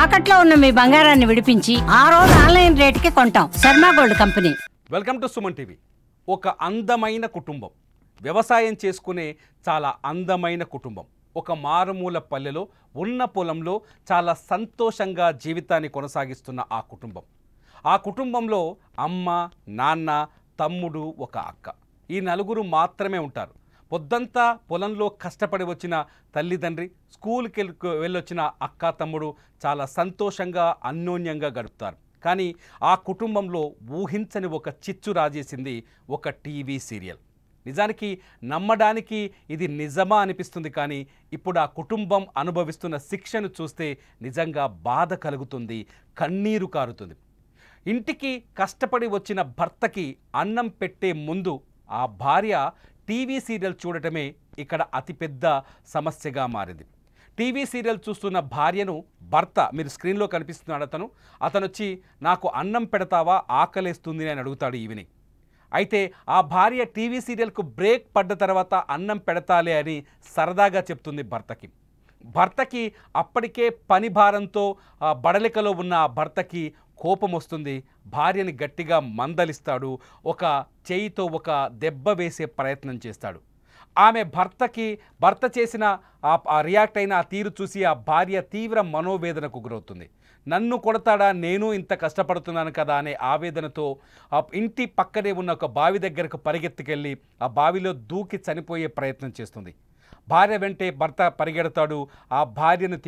తాకట్లో ఉన్న మీ బంగారాన్ని విడిపించి ఆ రోజు ఆన్లైన్ రేటుకి కొంటాం. Sharma gold company. Welcome to Suman TV. ఒక అందమైన కుటుంబం, వ్యవసాయం చేసుకునే చాలా అందమైన కుటుంబం, ఒక మారుమూల పల్లెలో ఉన్న పొలంలో చాలా సంతోషంగా జీవితాన్ని కొనసాగిస్తున్న ఆ కుటుంబంలో అమ్మ, నాన్న, తమ్ముడు, ఒక అక్క, ఈ నలుగురు మాత్రమే ఉంటారు. పొద్దంతా పొలంలో కష్టపడి వచ్చిన తల్లిదండ్రి, స్కూల్కి వెళ్ళొచ్చిన అక్క, తమ్ముడు చాలా సంతోషంగా అన్యోన్యంగా గడుపుతారు. కానీ ఆ కుటుంబంలో ఊహించని ఒక చిచ్చు రాజేసింది ఒక టీవీ సీరియల్. నిజానికి నమ్మడానికి ఇది నిజమా అనిపిస్తుంది. కానీ ఇప్పుడు ఆ కుటుంబం అనుభవిస్తున్న శిక్షను చూస్తే నిజంగా బాధ కలుగుతుంది, కన్నీరు కారుతుంది. ఇంటికి కష్టపడి వచ్చిన భర్తకి అన్నం పెట్టే ముందు ఆ భార్య టీవీ సీరియల్ చూడటమే ఇక్కడ అతిపెద్ద సమస్యగా మారింది. టీవీ సీరియల్ చూస్తున్న భార్యను భర్త, మీరు స్క్రీన్లో కనిపిస్తున్నాడు అతను వచ్చి నాకు అన్నం పెడతావా, ఆకలేస్తుంది అని అడుగుతాడు ఈవినింగ్. అయితే ఆ భార్య టీవీ సీరియల్కు బ్రేక్ పడ్డ తర్వాత అన్నం పెడతాలే అని సరదాగా చెప్తుంది భర్తకి అప్పటికే పని భారంతో బడలికలో ఉన్న ఆ భర్తకి కోపం వస్తుంది. భార్యని గట్టిగా మందలిస్తాడు, ఒక చేయితో ఒక దెబ్బ వేసే ప్రయత్నం చేస్తాడు. ఆమె భర్త చేసిన ఆ రియాక్ట్ అయిన ఆ తీరు చూసి ఆ భార్య తీవ్ర మనోవేదనకు గురవుతుంది. నన్ను కొడతాడా, నేను ఇంత కష్టపడుతున్నాను కదా అనే ఆవేదనతో ఆ ఇంటి పక్కనే ఉన్న ఒక బావి దగ్గరకు పరిగెత్తుకెళ్ళి ఆ బావిలో దూకి చనిపోయే ప్రయత్నం చేస్తుంది. భార్య వెంటే భర్త పరిగెడతాడు. ఆ భార్యను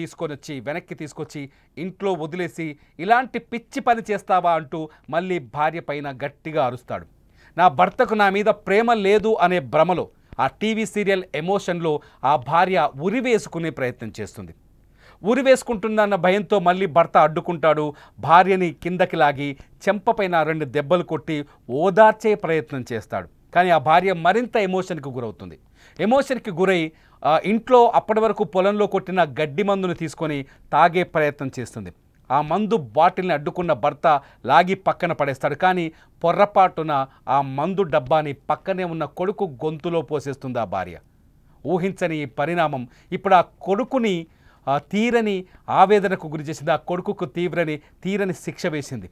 వెనక్కి తీసుకొచ్చి ఇంట్లో వదిలేసి ఇలాంటి పిచ్చి పని చేస్తావా అంటూ మళ్ళీ భార్య పైన గట్టిగా అరుస్తాడు. నా భర్తకు నా మీద ప్రేమ లేదు అనే భ్రమలో, ఆ టీవీ సీరియల్ ఎమోషన్లో ఆ భార్య ఉరివేసుకునే ప్రయత్నం చేస్తుంది. ఉరివేసుకుంటుందన్న భయంతో మళ్ళీ భర్త అడ్డుకుంటాడు. భార్యని కిందకి లాగి చెంపపైన 2 దెబ్బలు కొట్టి ఓదార్చే ప్రయత్నం చేస్తాడు. కానీ ఆ భార్య మరింత ఎమోషన్కి గురవుతుంది. ఎమోషన్కి గురై ఇంట్లో అప్పటి వరకు పొలంలో కొట్టిన గడ్డి మందును తీసుకొని తాగే ప్రయత్నం చేస్తుంది. ఆ మందు బాటిల్ని అడ్డుకున్న భర్త లాగి పక్కన పడేస్తాడు. కానీ పొర్రపాటున ఆ మందు డబ్బాని పక్కనే ఉన్న కొడుకు గొంతులో పోసేస్తుంది ఆ భార్య. ఊహించని ఈ పరిణామం ఇప్పుడు ఆ కొడుకుని తీరని ఆవేదనకు గురి చేసింది. ఆ కొడుకుకు తీరని శిక్ష వేసింది.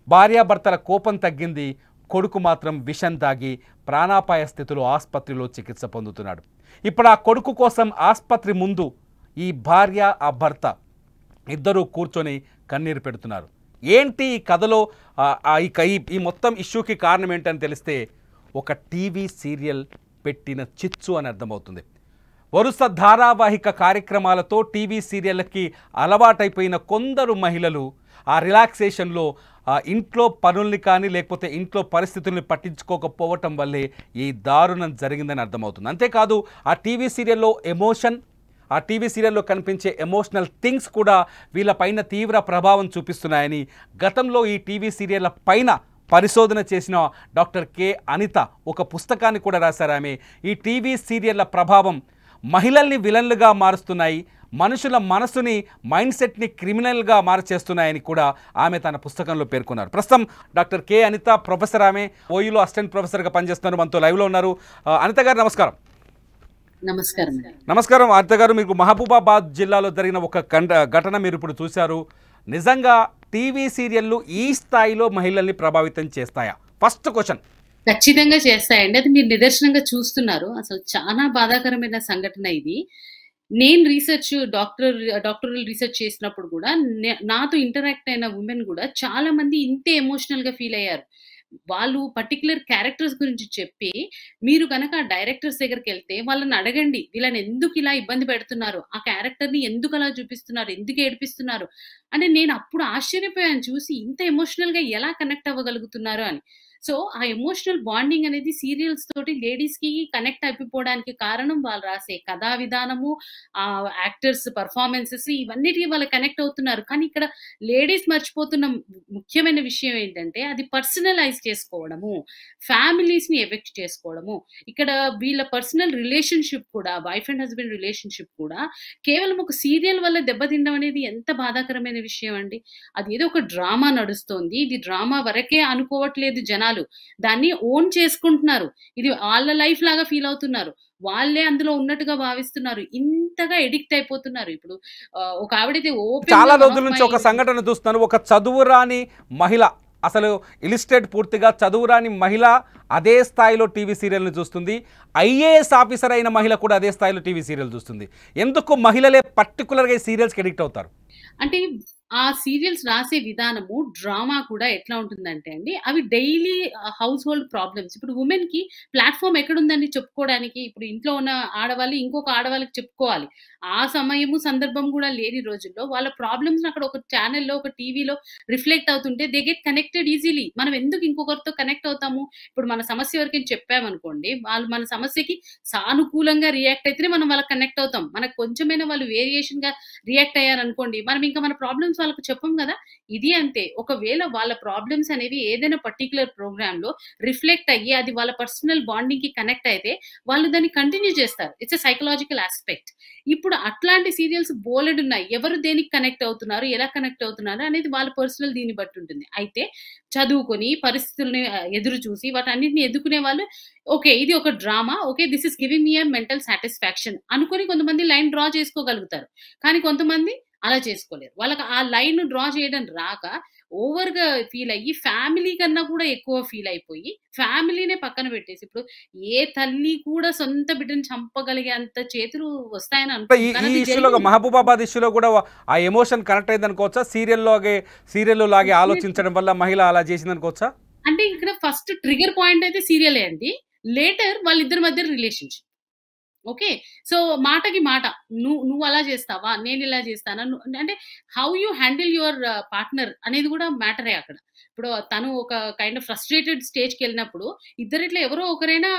భార్యాభర్తల కోపం తగ్గింది. కొడుకు మాత్రం విషం తాగి ప్రాణాపాయ స్థితిలో ఆసుపత్రిలో చికిత్స పొందుతున్నాడు. ఇప్పుడు ఆ కొడుకు కోసం ఆసుపత్రి ముందు ఈ భార్య, ఆ భర్త ఇద్దరూ కూర్చొని కన్నీరు పెడుతున్నారు. ఏంటి ఈ కథలో ఈ మొత్తం ఇష్యూకి కారణం ఏంటని తెలిస్తే ఒక టీవీ సీరియల్ పెట్టిన చిచ్చు అని అర్థమవుతుంది. వరుస ధారావాహిక కార్యక్రమాలతో టీవీ సీరియళ్ళకి అలవాటైపోయిన కొందరు మహిళలు ఆ రిలాక్సేషన్లో ఇంట్లో పనుల్ని కానీ లేకపోతే ఇంట్లో పరిస్థితుల్ని పట్టించుకోకపోవటం వల్లే ఈ దారుణం జరిగిందని అర్థమవుతుంది. అంతేకాదు ఆ టీవీ సీరియల్లో ఆ టీవీ సీరియల్లో కనిపించే ఎమోషనల్ థింగ్స్ కూడా వీళ్ళపైన తీవ్ర ప్రభావం చూపిస్తున్నాయని గతంలో ఈ టీవీ సీరియళ్ళ పైన పరిశోధన చేసిన డాక్టర్ కె అనిత ఒక పుస్తకాన్ని కూడా రాశారు. ఆమె ఈ టీవీ సీరియళ్ళ ప్రభావం మహిళల్ని విలన్లుగా మారుస్తున్నాయి, మనుషుల మనసుని మైండ్ సెట్ని క్రిమినల్గా మార్చేస్తున్నాయని కూడా ఆమె తన పుస్తకంలో పేర్కొన్నారు. ప్రస్తుతం డాక్టర్ కె అనిత ప్రొఫెసర్, ఆమె ఓయూలో అసిస్టెంట్ ప్రొఫెసర్గా పనిచేస్తున్నారు, మనతో లైవ్లో ఉన్నారు. అనిత గారు నమస్కారం. నమస్కారం అనిత గారు. మీకు మహబూబాబాద్ జిల్లాలో జరిగిన ఒక ఘటన మీరు ఇప్పుడు చూశారు. నిజంగా టీవీ సీరియళ్ళు ఈ స్థాయిలో మహిళల్ని ప్రభావితం చేస్తాయా? First question. ఖచ్చితంగా చేస్తాయండి. అది మీరు నిదర్శనంగా చూస్తున్నారు. అసలు చాలా బాధాకరమైన సంఘటన ఇది. నేను డాక్టరల్ రీసెర్చ్ చేసినప్పుడు కూడా నాతో ఇంటరాక్ట్ అయిన ఉమెన్ కూడా చాలా మంది ఇంతే ఎమోషనల్ గా ఫీల్ అయ్యారు. వాళ్ళు పర్టికులర్ క్యారెక్టర్స్ గురించి చెప్పి, మీరు కనుక డైరెక్టర్స్ దగ్గరికి వెళ్తే వాళ్ళని అడగండి, వీళ్ళని ఎందుకు ఇలా ఇబ్బంది పెడుతున్నారు, ఆ క్యారెక్టర్ ని ఎందుకు అలా చూపిస్తున్నారు, ఎందుకు ఏడిపిస్తున్నారు అంటే నేను అప్పుడు ఆశ్చర్యపోయాను చూసి, ఇంత ఎమోషనల్ గా ఎలా కనెక్ట్ అవ్వగలుగుతున్నారు అని. సో ఆ ఎమోషనల్ బాండింగ్ అనేది సీరియల్స్ తోటి లేడీస్ కి కనెక్ట్ అయిపోవడానికి కారణం వాళ్ళు రాసే కథా విధానము, ఆ యాక్టర్స్ పర్ఫార్మెన్సెస్, ఇవన్నిటికీ వాళ్ళు కనెక్ట్ అవుతున్నారు. కానీ ఇక్కడ లేడీస్ మర్చిపోతున్న ముఖ్యమైన విషయం ఏంటంటే అది పర్సనలైజ్ చేసుకోవడము, ఫ్యామిలీస్ ని ఎఫెక్ట్ చేసుకోవడము. ఇక్కడ వీళ్ళ పర్సనల్ రిలేషన్షిప్ కూడా, వైఫ్ అండ్ హస్బెండ్ రిలేషన్షిప్ కూడా కేవలం ఒక సీరియల్ వల్ల దెబ్బతినడం అనేది ఎంత బాధాకరమైన విషయం అండి. అది ఏదో ఒక డ్రామా నడుస్తోంది, ఇది డ్రామా వరకే అనుకోవట్లేదు జనాలు. జనాలు. దాన్ని ఓన్ చేసుకుంటున్నారు. ఇది వాళ్ళ లైఫ్ లాగా ఫీల్ అవుతున్నారు. వాళ్ళే అందులో ఉన్నట్టుగా భావిస్తున్నారు. ఇంతగా ఎడిక్ట్ అయిపోతున్నారు. ఇప్పుడు ఒక ఆవిడైతే చాలా ఓపెన్‌గా వన్ రోజుల ఆఫ్ నుంచి మై ఒక సంఘటన చూస్తున్నాను. ఒక చదువురాని మహిళ, అసలు ఇలిస్ట్రేట్ పూర్తిగా చదువురాని మహిళ అదే స్థాయిలో టీవీ సీరియల్ని చూస్తుంది. ఐఏఎస్ ఆఫీసర్ అయిన మహిళ కూడా అదే స్థాయిలో టీవీ సీరియల్ చూస్తుంది. ఎందుకు మహిళలే పర్టికులర్గా ఈ సీరియల్స్కి ఎడిక్ట్ అవుతారు? అంటే ఆ సీరియల్స్ రాసే విధానము, డ్రామా కూడా ఎట్లా ఉంటుందంటే అండి, అవి డైలీ హౌస్ హోల్డ్ ప్రాబ్లమ్స్. ఇప్పుడు వుమెన్‌కి ప్లాట్‌ఫార్మ్ ఎక్కడుందండి చెప్పుకోవడానికి? ఇప్పుడు ఇంట్లో ఉన్న ఆడవాళ్ళు ఇంకొక ఆడవాళ్ళకి చెప్పుకోవాలి. ఆ సమయము, సందర్భం గూడా లేని రోజుల్లో వాళ్ళ ప్రాబ్లమ్స్‌ని అక్కడ ఒక ఛానెల్‌లో, ఒక టీవీలో రిఫ్లెక్ట్ అవుతుంటే దే గెట్ కనెక్టెడ్ ఈజీలీ. మనం ఎందుకు ఇంకొకరితో కనెక్ట్ అవుతాము? ఇప్పుడు మన సమస్య ఎవరికైనా చెప్పామనుకోండి, వాళ్ళు మన సమస్యకి సానుకూలంగా రియాక్ట్ అయితేనే మనం వాళ్ళకి కనెక్ట్ అవుతాం. మనకు కొంచెమైనా వాళ్ళు వేరియేషన్‌గా రియాక్ట్ అయ్యారనుకోండి, మనం ఇంకా మన ప్రాబ్లమ్స్ వాళ్ళకి చెప్పం గదా! ఇది అంతే. ఒకవేళ వాళ్ళ ప్రాబ్లమ్స్ అనేవి ఏదైనా పర్టిక్యులర్ ప్రోగ్రామ్‌లో రిఫ్లెక్ట్ అయ్యి, అది వాళ్ళ పర్సనల్ బాండింగ్‌కి కనెక్ట్ అయితే, వాళ్ళు దాన్ని కంటిన్యూ చేస్తారు. It's a psychological aspect. ఇప్పుడు అట్లాంటి సీరియల్స్ బోలెడున్నాయి. ఎవరు దేనికి కనెక్ట్ అవుతున్నారు, ఎలా కనెక్ట్ అవుతున్నారు అనేది వాళ్ళ పర్సనల్ దీన్ని బట్టి ఉంటుంది. అయితే చదువుకొని, పరిస్థితుల్ని ఎదురు చూసి, వాటన్నిటిని ఎదుర్కొనే వాళ్ళు ఓకే. ఇది ఒక drama. Okay. This is giving me a mental satisfaction అనుకోని కొంతమంది లైన్ డ్రా చేసుకోగలుగుతారు. కానీ కొంతమంది అలా చేసుకోలేరు. వాళ్ళకి ఆ లైన్ డ్రా చేయడం రాక ఓవర్‌గా ఫీల్ అయ్యి, ఫ్యామిలీ కన్నా కూడా ఎక్కువ ఫీల్ అయిపోయి, ఫ్యామిలీనే పక్కన పెట్టేసి, ఇప్పుడు ఏ తల్లి కూడా సొంత బిడ్డని చంపగలిగే అంత చేతులు వస్తాయని ఈ అనుకోను. ఈ కానీ అది ఇష్యూలో జరిగింది. మహబూబాబాద్ ఇష్యూలో కూడా ఆ ఎమోషన్ కనెక్ట్ అయింది అనుకోవచ్చా? సీరియల్లో లాగే డెఫినెట్‌లీ. ఆలోచించడం వల్ల మహిళ అలా చేసింది అనుకోవచ్చా? అంటే ఇక్కడ ఫస్ట్ ట్రిగ్గర్ పాయింట్ అయితే సీరియలే అండి. లేటర్ వాళ్ళిద్దరి మధ్య రిలేషన్‌షిప్. ఓకే. సో, మాటకి మాట. నువ్వలా చేస్తావా? నేనిలా చేస్తానా? అంటే how you handle your partner అనేది కూడా మ్యాటరే అక్కడ. ఇప్పుడు తను ఒక కైండ్ ఆఫ్ ఫ్రస్ట్రేటెడ్ స్టేజ్‌కెళ్ళినప్పుడు ఇద్దరిట్లో ఎవరో ఒకరైనా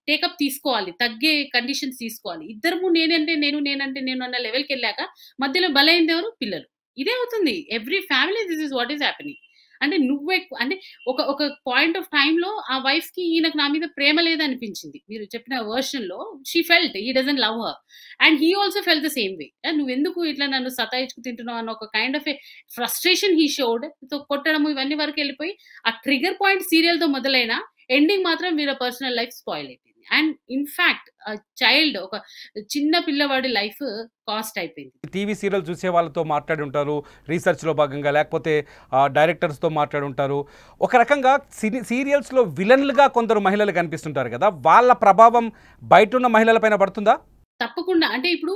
టేకప్ తీసుకోవాలి. తగ్గే కండిషన్స్ తీసుకోవాలి. ఇద్దరము నేనంటే నేను, నేనంటే నేను అన్న లెవెల్‌కెళ్ళాక మధ్యలో బలైందెవరు? పిల్లలు. ఇదే అవుతుంది. Every family this is what is happening. అంటే అంటే ఒక పాయింట్ ఆఫ్ టైమ్‌లో ఆ వైఫ్‌కి ఈయనకు నా మీద ప్రేమ లేదనిపించింది. మీరు చెప్పిన వెర్షన్‌లో she felt he doesn't love her. And he also felt the same way. నువ్వెందుకు ఇట్లా నన్ను సతాయించుకు తింటున్నావు అన్న ఒక kind of a frustration he showed. So, కొట్టడము ఇవన్నీ వరకెళ్ళిపోయి ఆ ట్రిగ్గర్ పాయింట్ సీరియల్‌తో మొదలైన ఎండింగ్ మాత్రం వీళ్ళ పర్సనల్ లైఫ్ స్పాయిల్ అయిపోయింది. అండ్ ఇన్ ఫ్యాక్ట్ ఒక చిన్న పిల్లవాడి లైఫ్ కాస్ట్ అయిపోయింది. టీవీ సీరియల్ చూసే వాళ్ళతో మాట్లాడి ఉంటారు రీసెర్చ్లో భాగంగా, లేకపోతే డైరెక్టర్స్తో మాట్లాడి ఉంటారు. ఒక రకంగా సీరియల్స్లో విలన్లుగా కొందరు మహిళలు కనిపిస్తుంటారు కదా, వాళ్ళ ప్రభావం బయట ఉన్న మహిళల పైన పడుతుందా? తప్పకుండా. అంటే ఇప్పుడు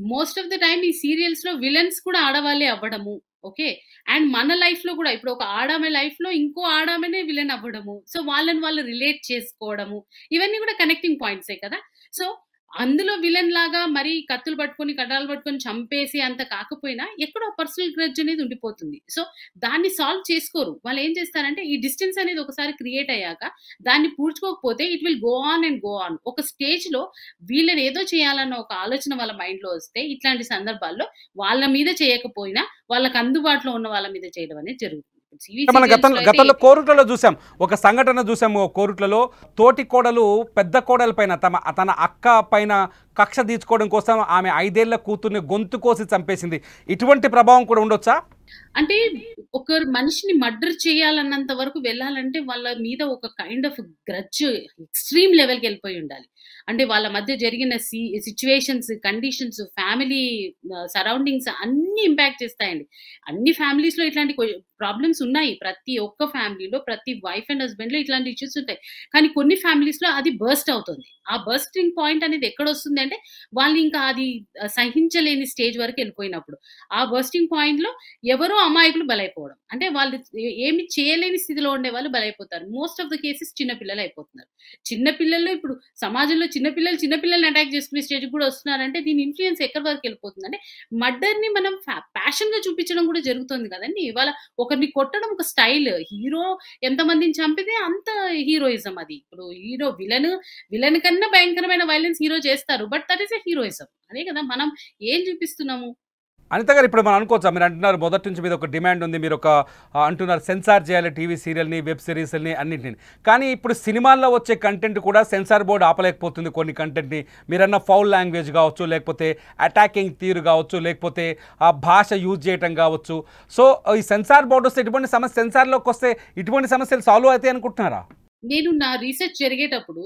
మోస్ట్ ఆఫ్ ద టైమ్ ఈ సీరియల్స్‌లో విలన్స్ కూడా ఆడవాళ్ళే అవ్వడము. ఓకే. అండ్ మన లైఫ్‌లో కూడా ఇప్పుడు ఒక ఆడామె లైఫ్‌లో ఇంకో ఆడామెనే విలన్ అవ్వడము. సో, వాళ్ళని వాళ్ళు రిలేట్ చేసుకోవడము. ఇవన్నీ కూడా కనెక్టింగ్ పాయింట్సే కదా! సో, అందులో విలన్ లాగా మరి కత్తులు పట్టుకొని, కటాలు పట్టుకొని చంపేసి అంత కాకపోయినా ఎక్కడో పర్సనల్ గ్రడ్జ్ అనేది ఉండిపోతుంది. సో, దాన్ని సాల్వ్ చేసుకోరు. వాళ్ళేం చేస్తారంటే ఈ డిస్టెన్స్ అనేది ఒకసారి క్రియేట్ అయ్యాక దాన్ని పూడ్చుకోకపోతే it will go on and go on. ఒక స్టేజ్‌లో వీళ్ళని ఏదో చేయాలన్న ఒక ఆలోచన వాళ్ళ మైండ్‌లో వస్తే ఇట్లాంటి సందర్భాల్లో వాళ్ళ మీద చేయకపోయినా వాళ్ళకి అందుబాటులో ఉన్న వాళ్ళ మీద చేయడం అనేది జరుగుతుంది. మన సీరియల్స్‌లో అయితే గతంలో కోరుట్లలో చూసాం, ఒక సంఘటన చూసాము. కోరుట్లలో తోటి కోడలు పెద్ద కోడల పైన తన అక్క పైన కక్ష తీర్చుకోవడం కోసం ఆమె 5 ఏళ్ల కూతుర్ని గొంతు కోసి చంపేసింది. ఇటువంటి ప్రభావం కూడా ఉండొచ్చా? అంటే ఒక మనిషిని మర్డర్ చేయాలన్నంత వరకు వెళ్ళాలంటే వాళ్ళ మీద ఒక కైండ్ ఆఫ్ గ్రడ్జ్ ఎక్స్‌ట్రీమ్ లెవెల్‌కెళ్ళిపోయి ఉండాలి. అంటే వాళ్ళ మధ్య జరిగిన సిట్యుయేషన్స్, కండిషన్స్, ఫ్యామిలీ సరౌండింగ్స్ అన్నీ ఇంపాక్ట్ చేస్తాయండి. అన్ని ఫ్యామిలీస్‌లో ఇట్లాంటి ప్రాబ్లమ్స్ ఉన్నాయి. ప్రతి ఒక్క ఫ్యామిలీలో, ప్రతి వైఫ్ అండ్ హస్బెండ్‌లో ఇట్లాంటి ఇష్యూస్ ఉంటాయి. కానీ కొన్ని ఫ్యామిలీస్‌లో అది బర్స్ట్ అవుతుంది. ఆ బర్స్టింగ్ పాయింట్ అనేది ఎక్కడొస్తుంది అంటే వాళ్ళు ఇంకా అది సహించలేని స్టేజ్ వరకు వెళ్ళిపోయినప్పుడు. ఆ బర్స్టింగ్ పాయింట్‌లో ఎవరో అమాయకులు బలైపోవడం. అంటే వాళ్ళు ఏమి చేయలేని స్థితిలో ఉండేవాళ్ళు బలైపోతారు. మోస్ట్ ఆఫ్ ద కేసెస్ చిన్న పిల్లలు అయిపోతున్నారు. చిన్న పిల్లల్లో ఇప్పుడు సమాజంలో చిన్న పిల్లల్ని అటాక్ చేసుకునే స్టేజ్‌కి కూడా వస్తున్నారంటే దీని ఇన్‌ఫ్లూయెన్స్ ఎక్కడి వరకు వెళ్ళిపోతుంది అంటే మర్డర్‌ని మనం ప్యాషన్‌గా చూపించడం కూడా జరుగుతుంది కదండీ! ఇవాళ ఒకరిని కొట్టడం ఒక స్టైల్. హీరో ఎంతమందిని చంపితే అంత హీరోయిజం అది. ఇప్పుడు విలన్ కన్నా భయంకరమైన వయలెన్స్ హీరో చేస్తారు. But that is a heroism. అదే కదా మనం ఏం చూపిస్తున్నాము? అనిత గారు, ఇప్పుడు మనం అనుకోవచ్చా, మీరు అంటున్నారు మొదటి నుంచి మీద ఒక డిమాండ్ ఉంది, మీరు ఒక అంటున్నారు సెన్సార్ చేయాలి టీవీ సీరియల్ని, వెబ్ సిరీస్ని, అన్నింటిని. కానీ ఇప్పుడు సినిమాల్లో వచ్చే కంటెంట్ కూడా సెన్సార్ బోర్డు ఆపలేకపోతుంది కొన్ని కంటెంట్ని. మీరన్న ఫౌల్ లాంగ్వేజ్ కావచ్చు, లేకపోతే అటాకింగ్ తీరు కావచ్చు, లేకపోతే ఆ భాష యూజ్ చేయటం కావచ్చు. సో ఈ సెన్సార్ బోర్డు వస్తే ఇటువంటి సమస్య, సెన్సార్లోకి వస్తే ఇటువంటి సమస్యలు సాల్వ్ అవుతాయి అనుకుంటున్నారా? నేను నా రీసెర్చ్ జరిగేటప్పుడు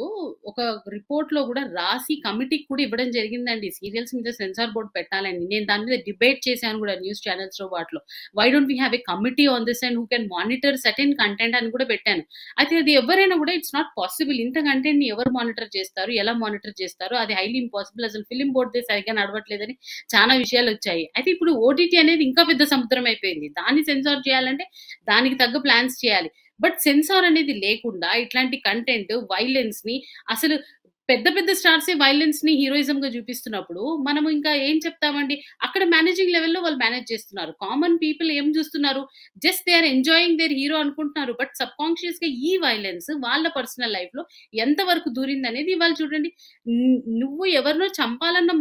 ఒక రిపోర్ట్‌లో గూడా రాసి కమిటీకి కూడా ఇవ్వడం జరిగిందండి. సీరియల్స్ మీద సెన్సార్ బోర్డ్ పెట్టాలని. నేను దాని మీద డిబేట్ చేశాను గూడా న్యూస్ ఛానెల్స్‌లో వాటిలో. Why don't we have a committee on this and who can monitor certain content అని కూడా పెట్టాను. అయితే అది ఎవరైనా కూడా ఇట్స్ నాట్ పాసిబుల్. ఇంత కంటెంట్‌ని ఎవరు మానిటర్ చేస్తారు? ఎలా మానిటర్ చేస్తారు? అది హైలీ ఇంపాసిబుల్. అసలు ఫిల్మ్ బోర్డ్‌దే సరిగ్గా నడవట్లేదని చాలా విషయాలొచ్చాయి. అయితే ఇప్పుడు ఓటీటీ అనేది ఇంకా పెద్ద సముద్రం అయిపోయింది. దాన్ని సెన్సార్ చేయాలంటే దానికి తగ్గ ప్లాన్స్ చేయాలి. బట్ సెన్సార్ అనేది లేకుండా ఇట్లాంటి కంటెంట్ వైలెన్స్‌ని అసలు పెద్ద పెద్ద స్టార్సే వైలెన్స్‌ని హీరోయిజంగా చూపిస్తున్నప్పుడు మనము ఇంకా ఏం చెప్తామండి? అక్కడ మేనేజింగ్ లెవెల్‌లో వాళ్ళు మేనేజ్ చేస్తున్నారు. కామన్ పీపుల్ ఏం చూస్తున్నారు? Just they are enjoying their hero అనుకుంటున్నారు. బట్ సబ్‌కాన్షియస్‌గా ఈ వైలెన్స్ వాళ్ళ పర్సనల్ లైఫ్‌లో ఎంత వరకు దూరిందనేది ఇవాళ చూడండి. నువ్వు ఎవరినో చంపాలన్న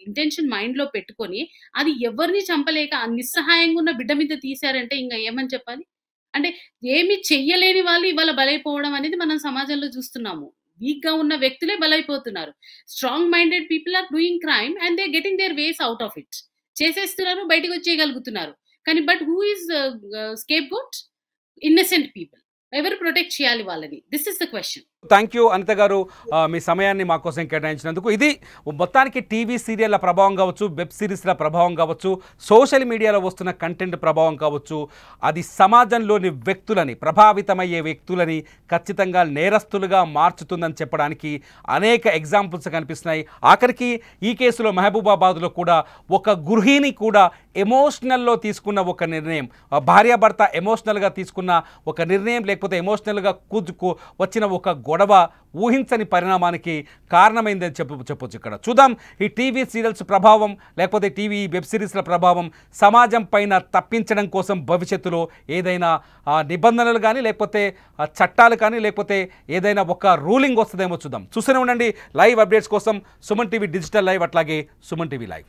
ఇంటెన్షన్ మైండ్‌లో పెట్టుకొని అది ఎవరిని చంపలేక నిస్సహాయంగా ఉన్న బిడ్డ మీద తీశారంటే ఇంక ఏమని చెప్పాలి? అంటే ఏమి చెయ్యలేని వాళ్ళు ఇవాళ బలైపోవడం అనేది మనం సమాజంలో చూస్తున్నాము. వీక్‌గా ఉన్న వ్యక్తులే బలైపోతున్నారు. Strong minded people are doing crime and they are getting their ways out of it. చేసేస్తున్నారు, బయటకొచ్చేయగలుగుతున్నారు. కానీ but who is scapegoat? Innocent people. ఎవరు ప్రొటెక్ట్ చేయాలి వాళ్ళని? This is the question. Thank you Anitha గారు, మీ సమయాన్ని మా కోసం కేటాయించినందుకు. ఇది మొత్తానికి టీవీ సీరియళ్ల ప్రభావం కావచ్చు, వెబ్ సిరీస్ల ప్రభావం కావచ్చు, సోషల్ మీడియాలో వస్తున్న కంటెంట్ ప్రభావం కావచ్చు, అది సమాజంలోని వ్యక్తులని, ప్రభావితమయ్యే వ్యక్తులని ఖచ్చితంగా నేరస్తులుగా మార్చుతుందని చెప్పడానికి అనేక ఎగ్జాంపుల్స్ కనిపిస్తున్నాయి. ఆఖరికి ఈ కేసులో మహబూబాబాద్లో కూడా ఒక గృహిణి కూడా ఎమోషనల్లో తీసుకున్న ఒక నిర్ణయం, భార్యాభర్త ఎమోషనల్గా తీసుకున్న ఒక నిర్ణయం, లేకపోతే ఎమోషనల్గా వచ్చిన ఒక గొడవ ఊహించని పరిణామానికి కారణమైందని చెప్పొచ్చు. ఇక్కడ చూద్దాం ఈ టీవీ సీరియల్స్ ప్రభావం, లేకపోతే టీవీ వెబ్ సిరీస్ల ప్రభావం సమాజం పైన తప్పించడం కోసం భవిష్యత్తులో ఏదైనా నిబంధనలు కానీ, లేకపోతే చట్టాలు కానీ, లేకపోతే ఏదైనా ఒక రూలింగ్ వస్తుందేమో చూద్దాం. చూస్తూనే ఉండండి లైవ్ అప్డేట్స్ కోసం సుమన్ టీవీ డిజిటల్ లైవ్, అట్లాగే సుమన్ టీవీ లైవ్.